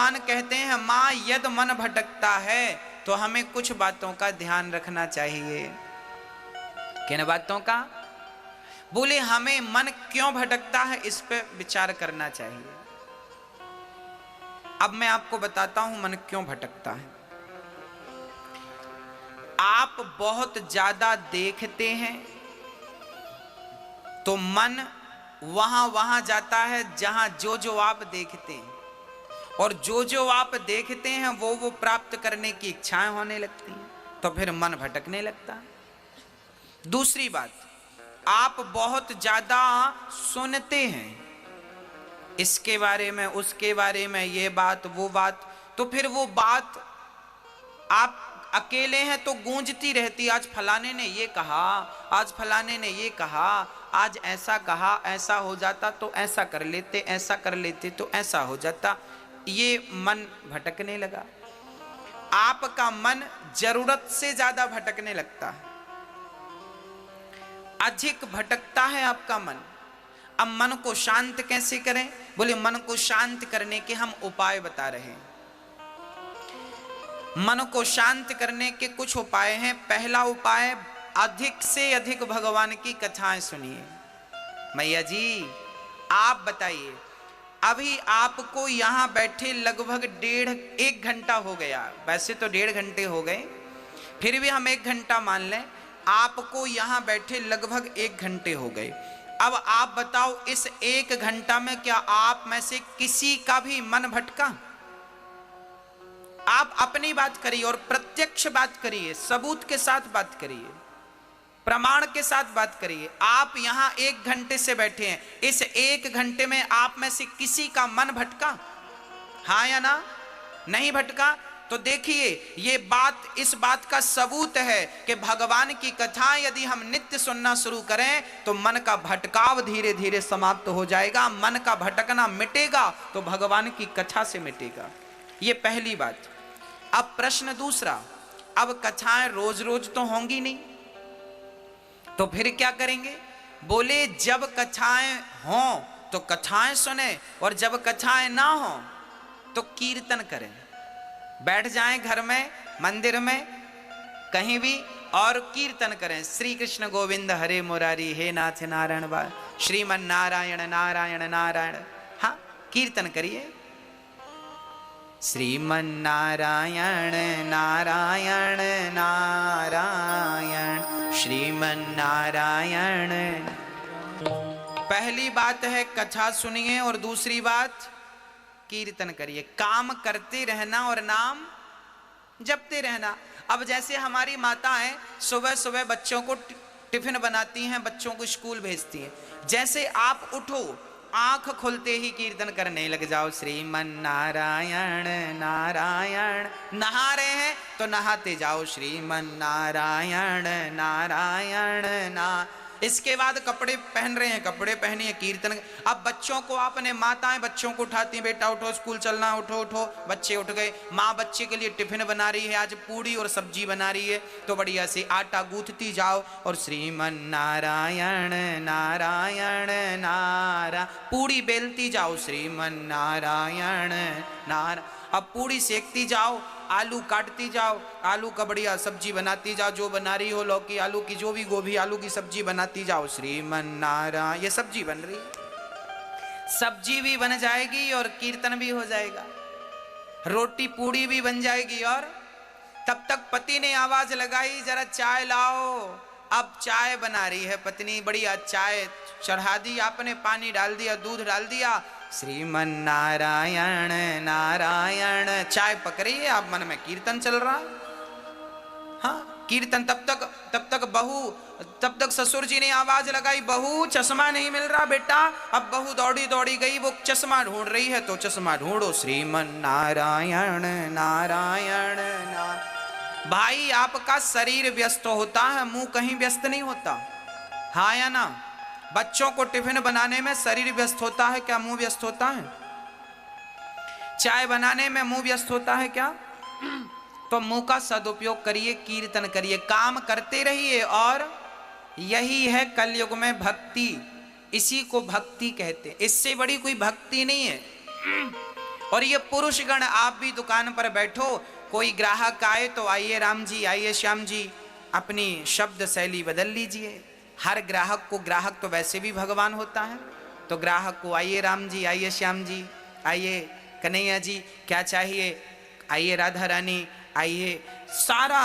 भगवान कहते हैं माँ यद मन भटकता है तो हमें कुछ बातों का ध्यान रखना चाहिए। किन बातों का? बोले हमें मन क्यों भटकता है इस पे विचार करना चाहिए। अब मैं आपको बताता हूं मन क्यों भटकता है। आप बहुत ज्यादा देखते हैं तो मन वहां जाता है जहां जो आप देखते हैं, और जो आप देखते हैं वो प्राप्त करने की इच्छाएं होने लगती हैं, तो फिर मन भटकने लगता है। दूसरी बात, आप बहुत ज्यादा सुनते हैं इसके बारे में उसके बारे में, ये बात वो बात, तो फिर वो बात आप अकेले हैं तो गूंजती रहती। आज फलाने ने ये कहा, आज फलाने ने ये कहा, आज ऐसा कहा, ऐसा हो जाता तो ऐसा कर लेते, ऐसा कर लेते तो ऐसा हो जाता। ये मन भटकने लगा। आपका मन जरूरत से ज्यादा भटकने लगता है, अधिक भटकता है आपका मन। अब मन को शांत कैसे करें? बोले मन को शांत करने के हम उपाय बता रहे हैं। मन को शांत करने के कुछ उपाय हैं। पहला उपाय, अधिक से अधिक भगवान की कथाएं सुनिए। मैया जी आप बताइए, अभी आपको यहां बैठे लगभग 1.5 घंटा हो गया। वैसे तो 1.5 घंटे हो गए, फिर भी हम 1 घंटा मान लें। आपको यहां बैठे लगभग 1 घंटे हो गए। अब आप बताओ, इस 1 घंटा में क्या आप में से किसी का भी मन भटका? आप अपनी बात करिए और प्रत्यक्ष बात करिए, सबूत के साथ बात करिए, प्रमाण के साथ बात करिए। आप यहां 1 घंटे से बैठे हैं, इस 1 घंटे में आप में से किसी का मन भटका? हाँ या ना? नहीं भटका? तो देखिए, ये बात, इस बात का सबूत है कि भगवान की कथा यदि हम नित्य सुनना शुरू करें तो मन का भटकाव धीरे धीरे समाप्त हो जाएगा। मन का भटकना मिटेगा तो भगवान की कथा से मिटेगा। ये पहली बात। अब प्रश्न दूसरा, अब कथाएं रोज रोज तो होंगी नहीं, तो फिर क्या करेंगे? बोले जब कथाएं हों तो कथाएं सुने, और जब कथाएं ना हों तो कीर्तन करें। बैठ जाएं घर में, मंदिर में, कहीं भी, और कीर्तन करें। श्री कृष्ण गोविंद हरे मुरारी, हे नाथ नारायण बा, श्रीमन नारायण नारायण नारायण। हाँ, कीर्तन करिए। श्रीमन नारायण नारायण नारायण, श्रीमन नारायण। पहली बात है कथा सुनिए, और दूसरी बात कीर्तन करिए। काम करते रहना और नाम जपते रहना। अब जैसे हमारी माताएं सुबह सुबह बच्चों को टिफिन बनाती हैं, बच्चों को स्कूल भेजती हैं, जैसे आप उठो, आंख खुलते ही कीर्तन करने लग जाओ, श्रीमन नारायण नारायण। नहा रहे हैं तो नहाते जाओ, श्रीमन नारायण नारायण ना। इसके बाद कपड़े पहन रहे हैं, कपड़े पहनिए, कीर्तन। अब बच्चों को, आपने माताएं बच्चों को उठाती हैं, बेटा उठो स्कूल चलना, उठो उठो। बच्चे उठ गए, माँ बच्चे के लिए टिफिन बना रही है, आज पूड़ी और सब्जी बना रही है, तो बढ़िया से आटा गूंथती जाओ और श्रीमन नारायण नारायण नारा, पूड़ी बेलती जाओ, श्रीमन नारायण नारायण। अब पूड़ी सेकती जाओ, आलू काटती जाओ, आलू का बढ़िया सब्जी बनाती जाओ, जो बना रही हो, लौकी आलू की, जो भी, गोभी आलू की सब्जी बनाती जाओ, श्रीमन नारायण। ये सब्जी बन रही, सब्जी भी बन जाएगी और कीर्तन भी हो जाएगा, रोटी पूड़ी भी बन जाएगी। और तब तक पति ने आवाज लगाई, जरा चाय लाओ। अब चाय बना रही है पत्नी, बढ़िया चाय चढ़ा दी आपने, पानी डाल दिया, दूध डाल दिया, श्रीमन नारायण नारायण। चाय पक रही है, आप मन में कीर्तन चल रहा। हाँ, कीर्तन। तब तक बहू, तब तक ससुर जी ने आवाज लगाई, बहू चश्मा नहीं मिल रहा बेटा। अब बहू दौड़ी दौड़ी गई, वो चश्मा ढूंढ रही है, तो चश्मा ढूंढो, श्रीमन नारायण नारायण नारायण। भाई आपका शरीर व्यस्त होता है, मुंह कहीं व्यस्त नहीं होता। हाँ या ना? बच्चों को टिफिन बनाने में शरीर व्यस्त होता है क्या? मुंह व्यस्त होता है? चाय बनाने में मुंह व्यस्त होता है क्या? तो मुंह का सदुपयोग करिए, कीर्तन करिए, काम करते रहिए। और यही है कलयुग में भक्ति, इसी को भक्ति कहते हैं। इससे बड़ी कोई भक्ति नहीं है। और ये पुरुषगण आप भी दुकान पर बैठो, कोई ग्राहक आए तो आइए राम जी, आइए श्याम जी, अपनी शब्द शैली बदल लीजिए। हर ग्राहक को, ग्राहक तो वैसे भी भगवान होता है, तो ग्राहक को आइए राम जी, आइए श्याम जी, आइए कन्हैया जी, क्या चाहिए, आइए राधा रानी, आइए, सारा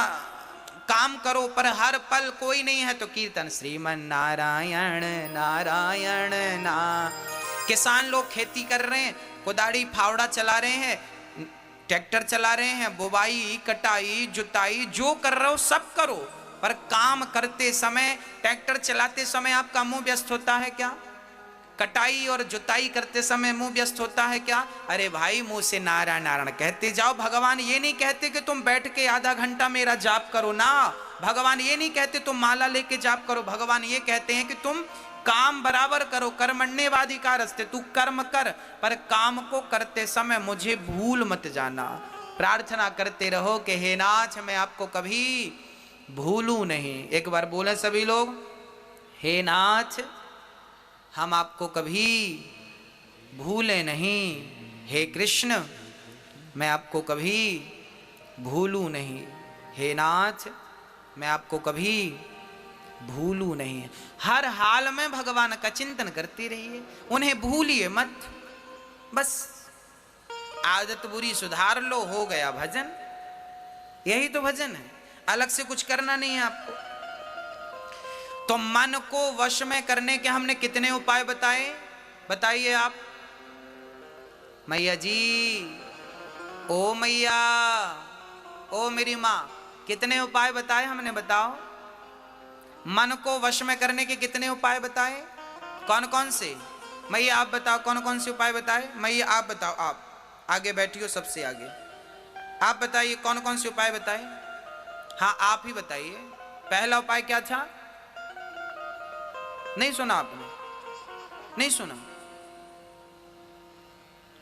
काम करो। पर हर पल कोई नहीं है तो कीर्तन श्रीमन नारायण नारायण ना। किसान लोग खेती कर रहे हैं, कुदाड़ी फावड़ा चला रहे हैं, ट्रैक्टर चला रहे हैं, बुवाई कटाई जुताई जो कर रहे हो सब करो, पर काम करते समय, ट्रैक्टर चलाते समय आपका मुंह व्यस्त होता है क्या? कटाई और जुताई करते समय मुंह व्यस्त होता है क्या? अरे भाई मुंह से नारायण नारायण कहते जाओ। भगवान ये नहीं कहते कि तुम बैठ के आधा घंटा मेरा जाप करो ना, भगवान ये नहीं कहते तुम माला लेके जाप करो, भगवान ये कहते हैं कि तुम काम बराबर करो। कर्मण्येवाधिकारस्ते, तू कर्म कर, पर काम को करते समय मुझे भूल मत जाना। प्रार्थना करते रहो कि हे नाथ मैं आपको कभी भूलूं नहीं। एक बार बोले सभी लोग, हे नाथ हम आपको कभी भूले नहीं, हे कृष्ण मैं आपको कभी भूलूं नहीं, हे नाथ मैं आपको कभी भूलूं नहीं। हर हाल में भगवान का चिंतन करते रहिए, उन्हें भूलिए मत। बस आदत बुरी सुधार लो, हो गया भजन। यही तो भजन है, अलग से कुछ करना नहीं है आपको। तो मन को वश में करने के हमने कितने उपाय बताए, बताइए आप। मैया जी, ओ मैया, ओ मेरी माँ, कितने उपाय बताए हमने, बताओ। मन को वश में करने के कितने उपाय बताए, कौन कौन से? मैया आप बताओ कौन कौन से उपाय बताए। मैया आप बताओ, आप आगे बैठियो, सबसे आगे आप बताइए कौन कौन से उपाय बताए। हाँ आप ही बताइए। पहला उपाय क्या था? नहीं सुना आपने? नहीं सुना?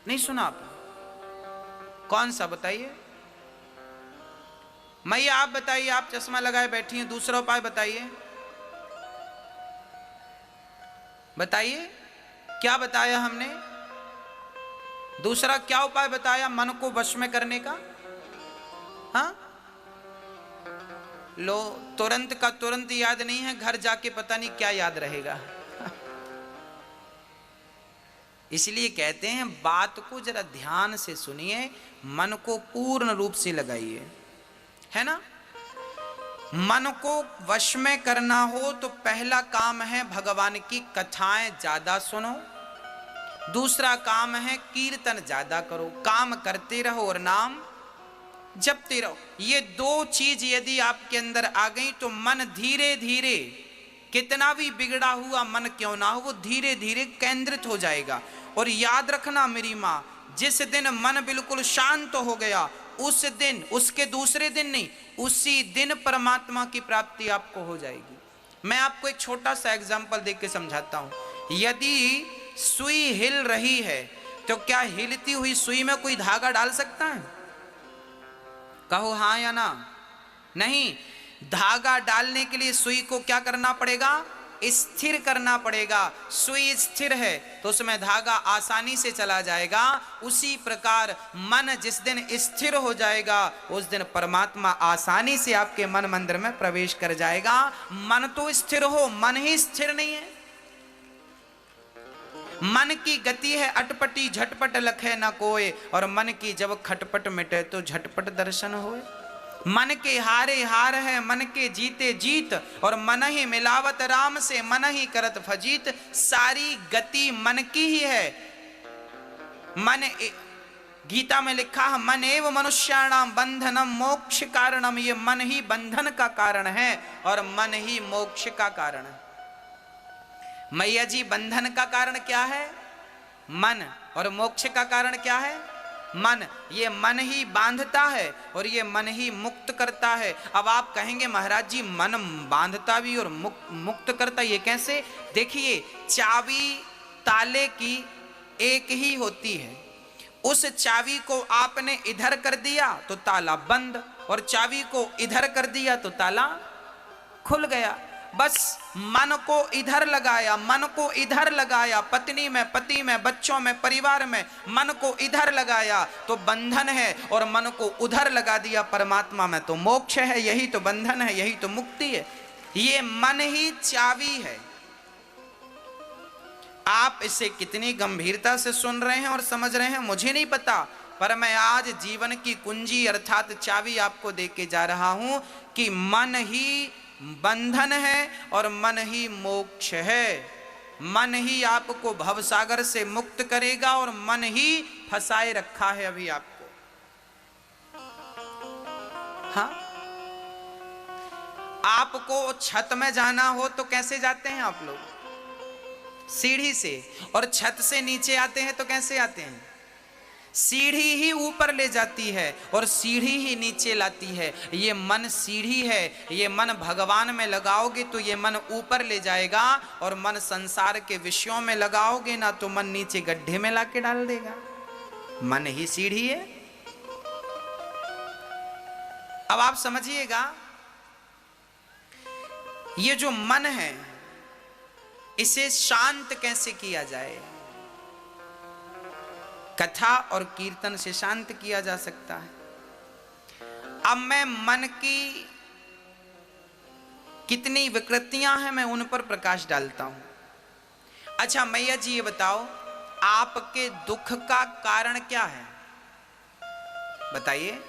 नहीं सुना आपने? कौन सा बताइए। मैया आप बताइए, आप चश्मा लगाए बैठी हैं, दूसरा उपाय बताइए, बताइए क्या बताया हमने, दूसरा क्या उपाय बताया मन को वश में करने का? हाँ लो, तुरंत का तुरंत याद नहीं है, घर जाके पता नहीं क्या याद रहेगा। इसलिए कहते हैं बात को जरा ध्यान से सुनिए, मन को पूर्ण रूप से लगाइए, है ना। मन को वश में करना हो तो पहला काम है भगवान की कथाएं ज्यादा सुनो, दूसरा काम है कीर्तन ज्यादा करो, काम करते रहो और नाम जपते रहो। ये दो चीज यदि आपके अंदर आ गई तो मन धीरे धीरे, कितना भी बिगड़ा हुआ मन क्यों ना हो, वो धीरे धीरे केंद्रित हो जाएगा। और याद रखना मेरी माँ, जिस दिन मन बिल्कुल शांत हो गया उस दिन, उसके दूसरे दिन नहीं, उसी दिन परमात्मा की प्राप्ति आपको हो जाएगी। मैं आपको एक छोटा सा एग्जाम्पल देख के समझाता हूं। यदि सुई हिल रही है तो क्या हिलती हुई सुई में कोई धागा डाल सकता है? कहो हाँ या ना। नहीं, धागा डालने के लिए सुई को क्या करना पड़ेगा? स्थिर करना पड़ेगा। सुई स्थिर है तो उसमें धागा आसानी से चला जाएगा। उसी प्रकार मन जिस दिन स्थिर हो जाएगा उस दिन परमात्मा आसानी से आपके मन मंदिर में प्रवेश कर जाएगा। मन तो स्थिर हो, मन ही स्थिर नहीं है। मन की गति है अटपटी, झटपट लखे न कोय, और मन की जब खटपट मिटे तो झटपट दर्शन होए। मन के हारे हार है, मन के जीते जीत, और मन ही मिलावत राम से, मन ही करत फजीत। सारी गति मन की ही है। मन, गीता में लिखा है मन एव मनुष्याणाम बंधनम मोक्ष कारणम। ये मन ही बंधन का कारण है और मन ही मोक्ष का कारण है। मैया जी, बंधन का कारण क्या है? मन। और मोक्ष का कारण क्या है? मन। ये मन ही बांधता है और ये मन ही मुक्त करता है। अब आप कहेंगे महाराज जी मन बांधता भी और मुक्त करता, ये कैसे? देखिए, चाबी ताले की एक ही होती है। उस चाबी को आपने इधर कर दिया तो ताला बंद, और चाबी को इधर कर दिया तो ताला खुल गया। बस मन को इधर लगाया, मन को इधर लगाया, पत्नी में, पति में, बच्चों में, परिवार में, मन को इधर लगाया तो बंधन है, और मन को उधर लगा दिया परमात्मा में तो मोक्ष है। यही तो बंधन है, यही तो मुक्ति है। ये मन ही चाबी है। आप इसे कितनी गंभीरता से सुन रहे हैं और समझ रहे हैं मुझे नहीं पता, पर मैं आज जीवन की कुंजी अर्थात चाबी आपको दे के जा रहा हूं कि मन ही बंधन है और मन ही मोक्ष है। मन ही आपको भवसागर से मुक्त करेगा और मन ही फंसाए रखा है अभी आपको। हाँ, आपको छत में जाना हो तो कैसे जाते हैं आप लोग? सीढ़ी से। और छत से नीचे आते हैं तो कैसे आते हैं? सीढ़ी ही ऊपर ले जाती है और सीढ़ी ही नीचे लाती है। ये मन सीढ़ी है, ये मन भगवान में लगाओगे तो ये मन ऊपर ले जाएगा, और मन संसार के विषयों में लगाओगे ना तो मन नीचे गड्ढे में लाके डाल देगा। मन ही सीढ़ी है। अब आप समझिएगा, ये जो मन है इसे शांत कैसे किया जाए? कथा और कीर्तन से शांत किया जा सकता है। अब मैं मन की कितनी विकृतियां हैं मैं उन पर प्रकाश डालता हूं। अच्छा मैया जी ये बताओ, आपके दुख का कारण क्या है? बताइए।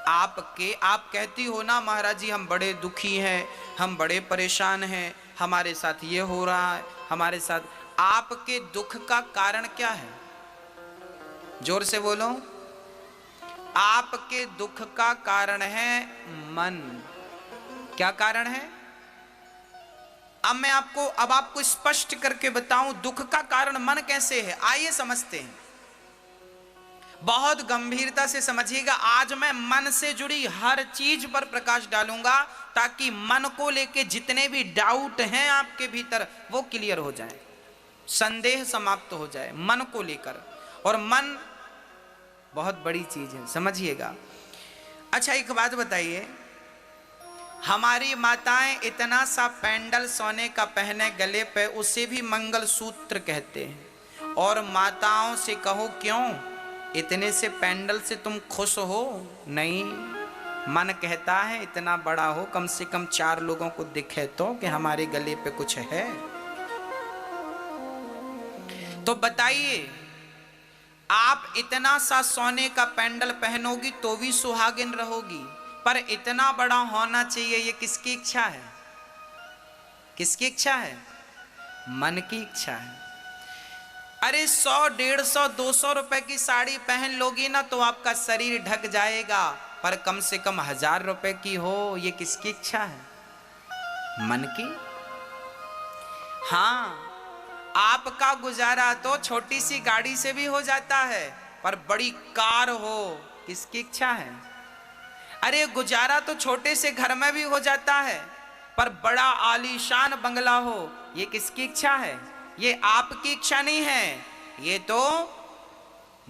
आप कहती हो ना महाराज जी हम बड़े दुखी हैं, हम बड़े परेशान हैं, हमारे साथ ये हो रहा है, हमारे साथ। आपके दुख का कारण क्या है? जोर से बोलो। आपके दुख का कारण है मन। क्या कारण है? अब आपको स्पष्ट करके बताऊं दुख का कारण मन कैसे है। आइए समझते हैं, बहुत गंभीरता से समझिएगा। आज मैं मन से जुड़ी हर चीज पर प्रकाश डालूंगा ताकि मन को लेके जितने भी डाउट हैं आपके भीतर वो क्लियर हो जाए, संदेह समाप्त हो जाए मन को लेकर। और मन बहुत बड़ी चीज है, समझिएगा। अच्छा एक बात बताइए, हमारी माताएं इतना सा पेंडल सोने का पहने गले पे, उसे भी मंगलसूत्र कहते हैं। और माताओं से कहो क्यों इतने से पेंडल से तुम खुश हो? नहीं, मन कहता है इतना बड़ा हो, कम से कम 4 लोगों को दिखे तो कि हमारे गले पे कुछ है। तो बताइए, आप इतना सा सोने का पेंडल पहनोगी तो भी सुहागिन रहोगी, पर इतना बड़ा होना चाहिए, ये किसकी इच्छा है? किसकी इच्छा है? मन की इच्छा है। अरे 100, 150, 200 रुपए की साड़ी पहन लोगी ना तो आपका शरीर ढक जाएगा, पर कम से कम 1000 रुपए की हो, ये किसकी इच्छा है? मन की। हाँ, आपका गुजारा तो छोटी सी गाड़ी से भी हो जाता है, पर बड़ी कार हो, किसकी इच्छा है? अरे गुजारा तो छोटे से घर में भी हो जाता है, पर बड़ा आलीशान बंगला हो, ये किसकी इच्छा है? ये आपकी इच्छा नहीं है, ये तो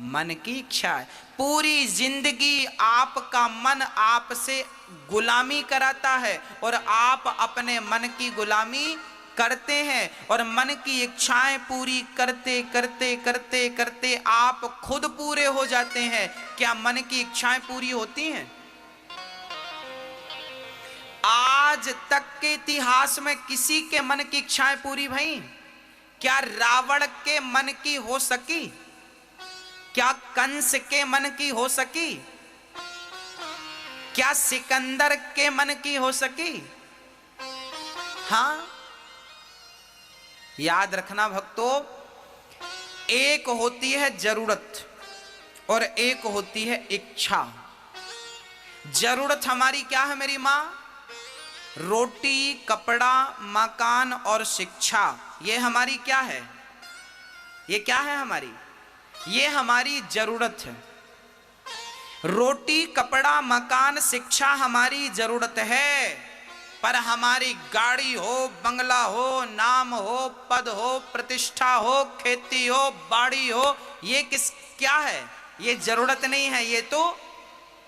मन की इच्छा है। पूरी जिंदगी आपका मन आपसे गुलामी कराता है और आप अपने मन की गुलामी करते हैं, और मन की इच्छाएं पूरी करते करते करते करते आप खुद पूरे हो जाते हैं। क्या मन की इच्छाएं पूरी होती हैं? आज तक के इतिहास में किसी के मन की इच्छाएं पूरी भई? क्या रावण के मन की हो सकी? क्या कंस के मन की हो सकी? क्या सिकंदर के मन की हो सकी? हाँ, याद रखना भक्तों, एक होती है जरूरत और एक होती है इच्छा। जरूरत हमारी क्या है मेरी मां? रोटी, कपड़ा, मकान और शिक्षा। ये हमारी क्या है? ये क्या है हमारी? ये हमारी जरूरत है। रोटी, कपड़ा, मकान, शिक्षा हमारी जरूरत है, पर हमारी गाड़ी हो, बंगला हो, नाम हो, पद हो, प्रतिष्ठा हो, खेती हो, बाड़ी हो, ये क्या है? ये जरूरत नहीं है, ये तो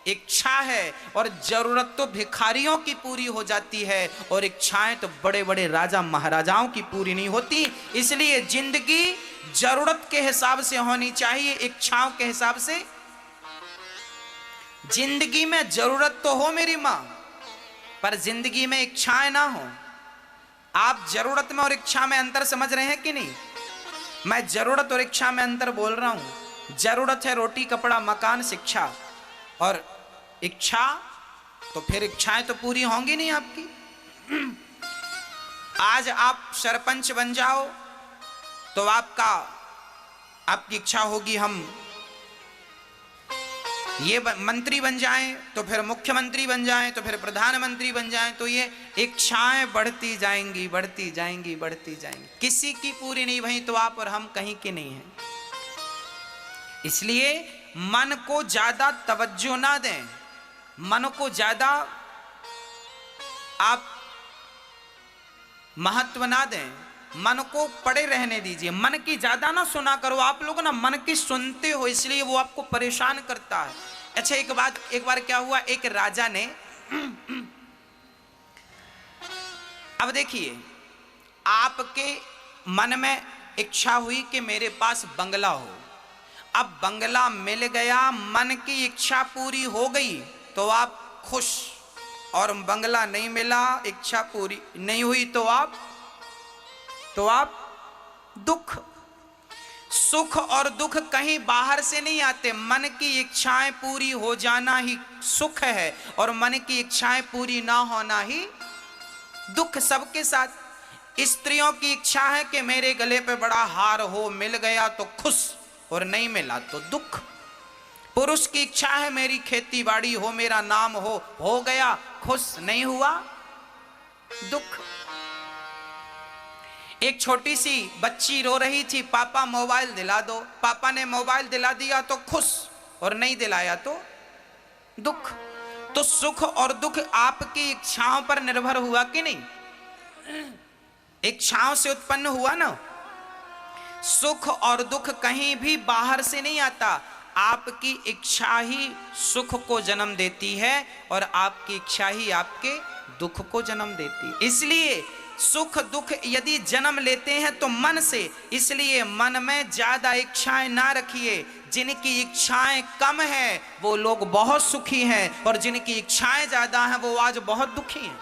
इच्छा है और जरूरत तो भिखारियों की पूरी हो जाती है, और इच्छाएं तो बड़े बड़े राजा महाराजाओं की पूरी नहीं होती। इसलिए जिंदगी जरूरत के हिसाब से होनी चाहिए, इच्छाओं के हिसाब से। जिंदगी में जरूरत तो हो मेरी मां, पर जिंदगी में इच्छाएं ना हो। आप जरूरत में और इच्छा में अंतर समझ रहे हैं कि नहीं? मैं जरूरत और इच्छा में अंतर बोल रहा हूं। जरूरत है रोटी कपड़ा मकान शिक्षा, और इच्छा तो फिर इच्छाएं तो पूरी होंगी नहीं आपकी। आज आप सरपंच बन जाओ तो आपकी इच्छा होगी हम ये मंत्री बन जाएं, तो फिर मुख्यमंत्री बन जाएं, तो फिर प्रधानमंत्री बन जाएं, तो ये इच्छाएं बढ़ती जाएंगी बढ़ती जाएंगी बढ़ती जाएंगी, किसी की पूरी नहीं भई तो आप और हम कहीं के नहीं हैं। इसलिए मन को ज्यादा तवज्जो ना दें, मन को ज्यादा आप महत्व ना दें, मन को पड़े रहने दीजिए। मन की ज्यादा ना सुना करो। आप लोग ना मन की सुनते हो, इसलिए वो आपको परेशान करता है। अच्छा, एक बार क्या हुआ, एक राजा ने अब देखिए, आपके मन में इच्छा हुई कि मेरे पास बंगला हो। अब बंगला मिल गया, मन की इच्छा पूरी हो गई तो आप खुश, और बंगला नहीं मिला, इच्छा पूरी नहीं हुई तो आप दुख। सुख और दुख कहीं बाहर से नहीं आते, मन की इच्छाएं पूरी हो जाना ही सुख है, और मन की इच्छाएं पूरी ना होना ही दुख। सबके साथ स्त्रियों की इच्छा है कि मेरे गले पे बड़ा हार हो, मिल गया तो खुश, और नहीं मिला तो दुख। पुरुष की इच्छा है मेरी खेती बाड़ी हो, मेरा नाम हो गया खुश, नहीं हुआ दुख। एक छोटी सी बच्ची रो रही थी, पापा मोबाइल दिला दो। पापा ने मोबाइल दिला दिया तो खुश, और नहीं दिलाया तो दुख। तो सुख और दुख आपकी इच्छाओं पर निर्भर हुआ कि नहीं? इच्छाओं से उत्पन्न हुआ ना। सुख और दुख कहीं भी बाहर से नहीं आता, आपकी इच्छा ही सुख को जन्म देती है, और आपकी इच्छा ही आपके दुख को जन्म देती है। इसलिए सुख दुख यदि जन्म लेते हैं तो मन से, इसलिए मन में ज्यादा इच्छाएं ना रखिए। जिनकी इच्छाएं कम है वो लोग बहुत सुखी हैं, और जिनकी इच्छाएं ज्यादा हैं वो आज बहुत दुखी हैं।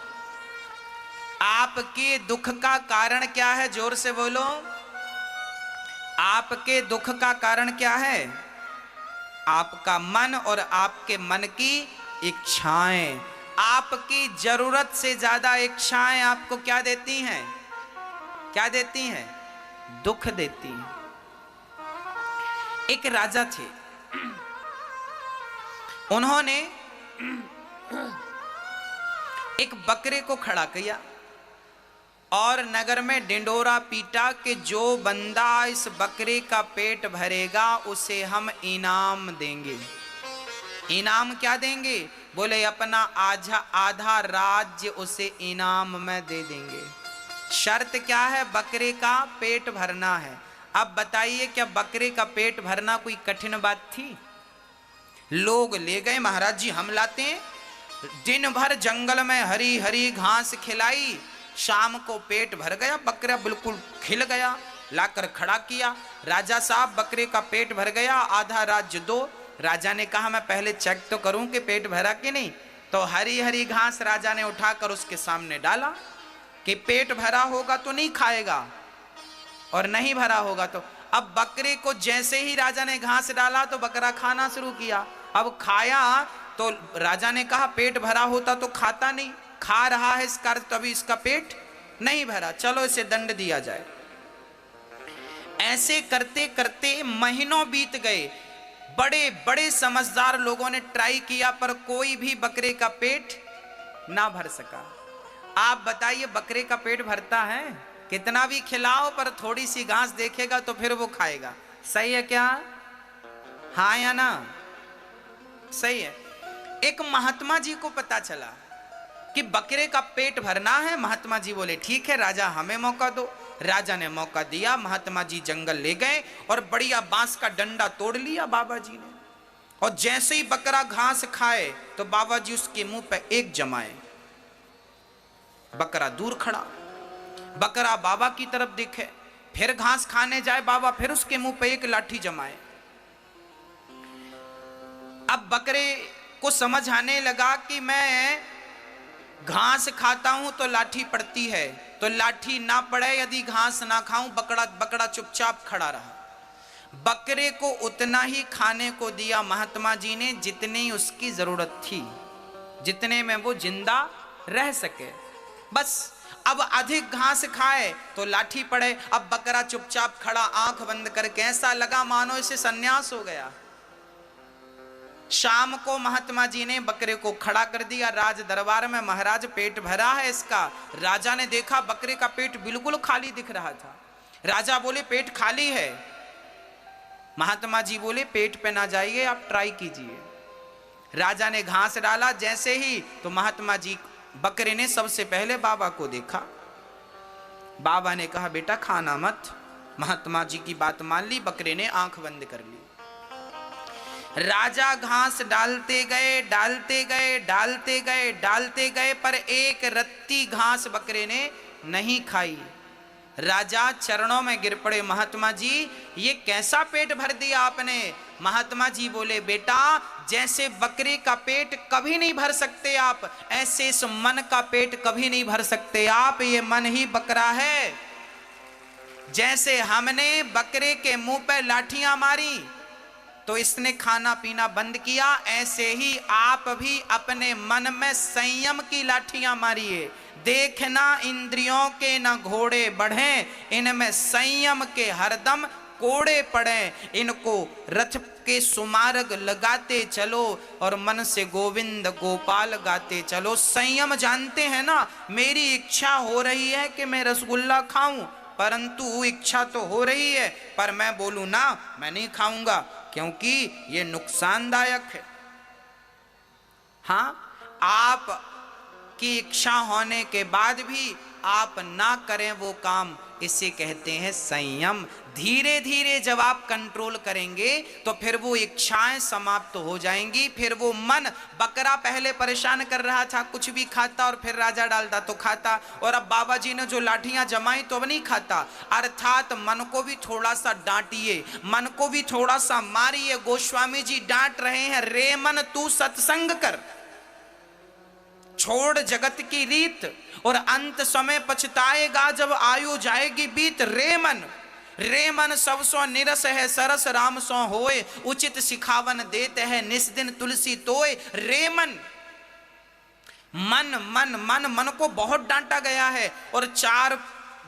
आपके दुख का कारण क्या है? जोर से बोलो। आपके दुख का कारण क्या है? आपका मन और आपके मन की इच्छाएं। आपकी जरूरत से ज्यादा इच्छाएं आपको क्या देती हैं? क्या देती हैं? दुख देती हैं। एक राजा थे, उन्होंने एक बकरे को खड़ा किया और नगर में डिंडोरा पीटा कि जो बंदा इस बकरे का पेट भरेगा उसे हम इनाम देंगे। इनाम क्या देंगे? बोले अपना आधा राज्य उसे इनाम में दे देंगे। शर्त क्या है? बकरे का पेट भरना है। अब बताइए, क्या बकरे का पेट भरना कोई कठिन बात थी? लोग ले गए, महाराज जी हम लाते हैं। दिन भर जंगल में हरी हरी घास खिलाई, शाम को पेट भर गया, बकरा बिल्कुल खिल गया, लाकर खड़ा किया। राजा साहब बकरे का पेट भर गया, आधा राज्य दो। राजा ने कहा मैं पहले चेक तो करूं कि पेट भरा कि नहीं। तो हरी हरी घास राजा ने उठाकर उसके सामने डाला कि पेट भरा होगा तो नहीं खाएगा, और नहीं भरा होगा तो। अब बकरे को जैसे ही राजा ने घास डाला तो बकरा खाना शुरू किया। अब खाया तो राजा ने कहा पेट भरा होता तो खाता नहीं, खा रहा है इसका अर्थ तभी इसका पेट नहीं भरा, चलो इसे दंड दिया जाए। ऐसे करते करते महीनों बीत गए। बड़े बड़े समझदार लोगों ने ट्राई किया पर कोई भी बकरे का पेट ना भर सका। आप बताइए बकरे का पेट भरता है? कितना भी खिलाओ पर थोड़ी सी घास देखेगा तो फिर वो खाएगा। सही है क्या? हाँ या ना? सही है। एक महात्मा जी को पता चला कि बकरे का पेट भरना है। महात्मा जी बोले ठीक है राजा हमें मौका दो। राजा ने मौका दिया। महात्मा जी जंगल ले गए और बढ़िया बांस का डंडा तोड़ लिया बाबा जी ने, और जैसे ही बकरा घास खाए तो बाबा जी उसके मुंह पे एक जमाए। बकरा दूर खड़ा, बकरा बाबा की तरफ देखे, फिर घास खाने जाए बाबा, फिर उसके मुंह पे एक लाठी जमाए। अब बकरे को समझ आने लगा कि मैं घास खाता हूं तो लाठी पड़ती है, तो लाठी ना पड़े यदि घास ना खाऊं। बकरा चुपचाप खड़ा रहा। बकरे को उतना ही खाने को दिया महात्मा जी ने जितनी उसकी जरूरत थी, जितने में वो जिंदा रह सके, बस। अब अधिक घास खाए तो लाठी पड़े। अब बकरा चुपचाप खड़ा, आंख बंद करके, ऐसा लगा मानो इसे संन्यास हो गया। शाम को महात्मा जी ने बकरे को खड़ा कर दिया राज दरबार में। महाराज पेट भरा है इसका। राजा ने देखा बकरे का पेट बिल्कुल खाली दिख रहा था। राजा बोले पेट खाली है। महात्मा जी बोले पेट पे ना जाइए, आप ट्राई कीजिए। राजा ने घास डाला जैसे ही, तो महात्मा जी, बकरे ने सबसे पहले बाबा को देखा। बाबा ने कहा बेटा खाना मत। महात्मा जी की बात मान ली, बकरे ने आंख बंद कर ली। राजा घास डालते गए, डालते गए, डालते गए, डालते गए, पर एक रत्ती घास बकरे ने नहीं खाई। राजा चरणों में गिर पड़े, महात्मा जी ये कैसा पेट भर दिया आपने। महात्मा जी बोले बेटा जैसे बकरे का पेट कभी नहीं भर सकते आप, ऐसे इस मन का पेट कभी नहीं भर सकते आप। ये मन ही बकरा है। जैसे हमने बकरे के मुंह पे लाठियां मारी तो इसने खाना पीना बंद किया, ऐसे ही आप भी अपने मन में संयम की लाठियां मारिए। देखना इंद्रियों के न घोड़े बढ़े, इनमें संयम के हरदम कोड़े पड़े। इनको रथ के सुमार्ग लगाते चलो और मन से गोविंद गोपाल गाते चलो। संयम जानते हैं ना, मेरी इच्छा हो रही है कि मैं रसगुल्ला खाऊं, परंतु इच्छा तो हो रही है, पर मैं बोलूं ना मैं नहीं खाऊंगा क्योंकि ये नुकसानदायक है। हाँ, आप की इच्छा होने के बाद भी आप ना करें वो काम, इसे कहते हैं संयम। धीरे धीरे जब आप कंट्रोल करेंगे तो फिर वो इच्छाएं समाप्त हो जाएंगी। फिर वो मन, बकरा पहले परेशान कर रहा था, कुछ भी खाता और फिर राजा डालता तो खाता, और अब बाबा जी ने जो लाठियां जमाई तो अब नहीं खाता। अर्थात मन को भी थोड़ा सा डांटिए, मन को भी थोड़ा सा मारिए। गोस्वामी जी डांट रहे हैं, रे मन तू सत्संग कर, छोड़ जगत की रीत, और अंत समय पछताएगा जब आयु जाएगी बीत। रे मन सब सो निरस है, सरस राम सो होए, उचित सिखावन देते हैं निस दिन तुलसी तोय। रे मन मन को बहुत डांटा गया है, और 4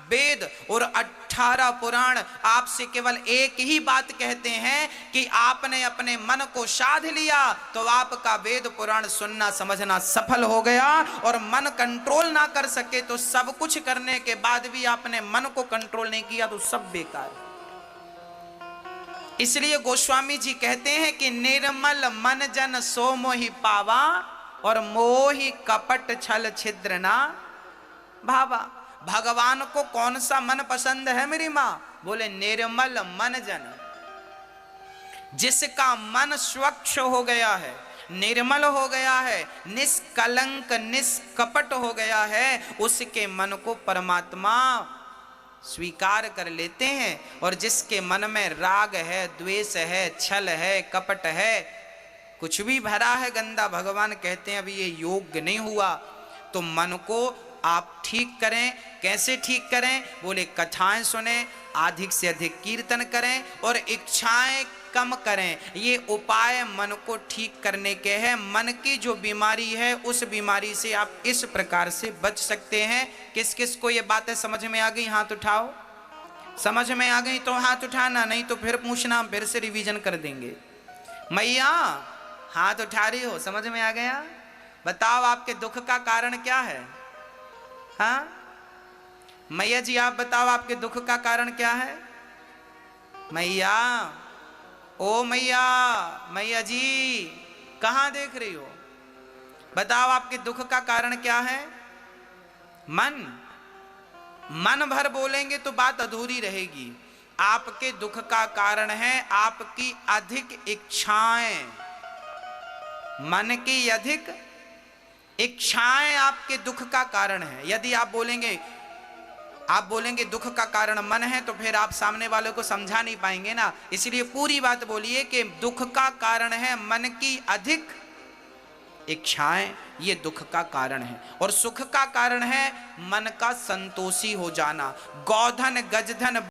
वेद और 18 पुराण आपसे केवल एक ही बात कहते हैं कि आपने अपने मन को साध लिया तो आपका वेद पुराण सुनना समझना सफल हो गया। और मन कंट्रोल ना कर सके तो सब कुछ करने के बाद भी आपने मन को कंट्रोल नहीं किया तो सब बेकार। इसलिए गोस्वामी जी कहते हैं कि निर्मल मन जन सो मोहि पावा, और मोहि कपट छल छिद्र ना भावा। भगवान को कौन सा मन पसंद है मेरी मां? बोले निर्मल मन जन, जिसका मन स्वच्छ हो गया है, निर्मल हो गया है, निष्कलंक निष्कपट हो गया है, उसके मन को परमात्मा स्वीकार कर लेते हैं। और जिसके मन में राग है, द्वेष है, छल है, कपट है, कुछ भी भरा है गंदा, भगवान कहते हैं अभी ये योग्य नहीं हुआ। तो मन को आप ठीक करें। कैसे ठीक करें? बोले कथाएं सुने, अधिक से अधिक कीर्तन करें और इच्छाएं कम करें। ये उपाय मन को ठीक करने के हैं। मन की जो बीमारी है उस बीमारी से आप इस प्रकार से बच सकते हैं। किस किस को ये बातें समझ में आ गई? हाथ उठाओ। समझ में आ गई तो हाथ उठाना, नहीं तो फिर पूछना, फिर से रिवीजन कर देंगे। मैया हाथ उठा रही हो, समझ में आ गया? बताओ आपके दुख का कारण क्या है? हाँ मैया जी आप बताओ आपके दुख का कारण क्या है? मैया, ओ मैया, मैया जी कहां देख रही हो? बताओ आपके दुख का कारण क्या है? मन भर बोलेंगे तो बात अधूरी रहेगी। आपके दुख का कारण है आपकी अधिक इच्छाएं। मन की अधिक इच्छाएं आपके दुख का कारण है। यदि आप बोलेंगे दुख का कारण मन है, तो फिर आप सामने वालों को समझा नहीं पाएंगे ना। इसलिए पूरी बात बोलिए कि दुख का कारण है मन की अधिक इच्छाएं, ये दुख का कारण है। और सुख का कारण है मन का संतोषी हो जाना। गौधन गजधन